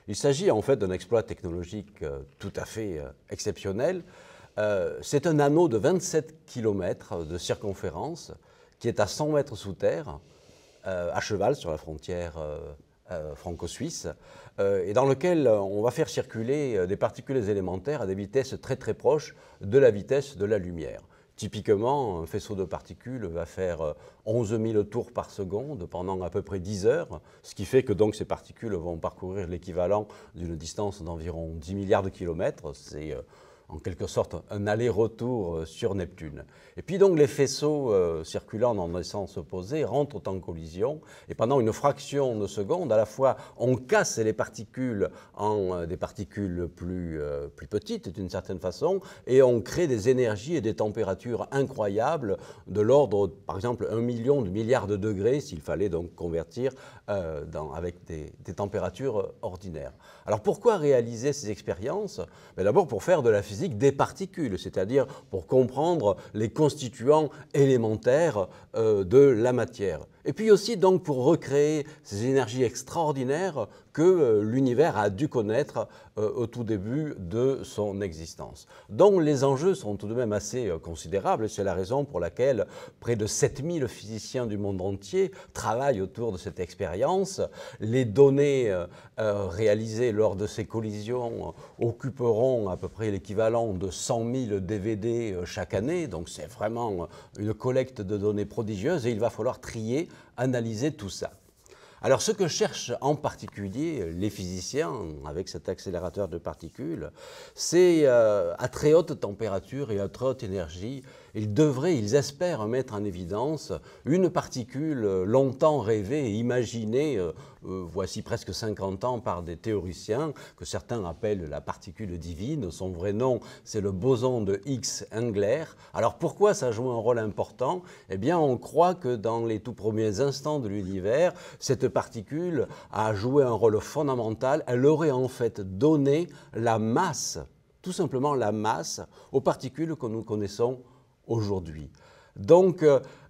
Il s'agit en fait d'un exploit technologique tout à fait exceptionnel. C'est un anneau de 27 km de circonférence qui est à 100 mètres sous terre, à cheval sur la frontière franco-suisse, et dans lequel on va faire circuler des particules élémentaires à des vitesses très très proches de la vitesse de la lumière. Typiquement, un faisceau de particules va faire 11 000 tours par seconde pendant à peu près 10 heures, ce qui fait que donc ces particules vont parcourir l'équivalent d'une distance d'environ 10 milliards de kilomètres. C'est en quelque sorte un aller-retour sur Neptune. Et puis donc les faisceaux circulant dans des sens opposés rentrent en collision et pendant une fraction de seconde, à la fois on casse les particules en des particules plus petites d'une certaine façon et on crée des énergies et des températures incroyables de l'ordre, par exemple, 1 million de milliards de degrés s'il fallait donc convertir avec des températures ordinaires. Alors pourquoi réaliser ces expériences? D'abord pour faire de la physique des particules, c'est-à-dire pour comprendre les constituants élémentaires de la matière. Et puis aussi donc pour recréer ces énergies extraordinaires que l'univers a dû connaître au tout début de son existence. Donc les enjeux sont tout de même assez considérables, c'est la raison pour laquelle près de 7000 physiciens du monde entier travaillent autour de cette expérience. Les données réalisées lors de ces collisions occuperont à peu près l'équivalent de 100 000 DVD chaque année, donc c'est vraiment une collecte de données prodigieuse et il va falloir trier, analyser tout ça. Alors ce que cherchent en particulier les physiciens avec cet accélérateur de particules, c'est à très haute température et à très haute énergie, ils espèrent mettre en évidence une particule longtemps rêvée et imaginée, voici presque 50 ans, par des théoriciens que certains appellent la particule divine. Son vrai nom, c'est le boson de Higgs-Englert. Alors pourquoi ça joue un rôle important? Eh bien, on croit que dans les tout premiers instants de l'univers, cette particule a joué un rôle fondamental. Elle aurait en fait donné la masse, tout simplement la masse, aux particules que nous connaissons aujourd'hui. Donc,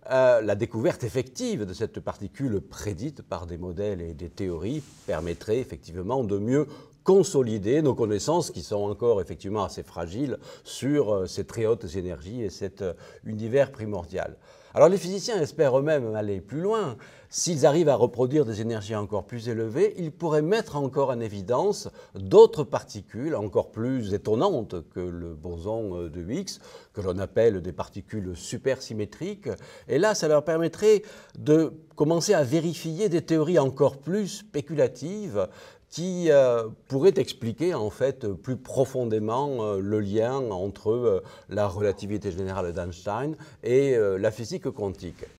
la découverte effective de cette particule prédite par des modèles et des théories permettrait effectivement de mieux consolider nos connaissances qui sont encore effectivement assez fragiles sur ces très hautes énergies et cet univers primordial. Alors les physiciens espèrent eux-mêmes aller plus loin. S'ils arrivent à reproduire des énergies encore plus élevées, ils pourraient mettre encore en évidence d'autres particules encore plus étonnantes que le boson de Higgs, que l'on appelle des particules supersymétriques. Et là, ça leur permettrait de commencer à vérifier des théories encore plus spéculatives qui pourrait expliquer en fait plus profondément le lien entre la relativité générale d'Einstein et la physique quantique.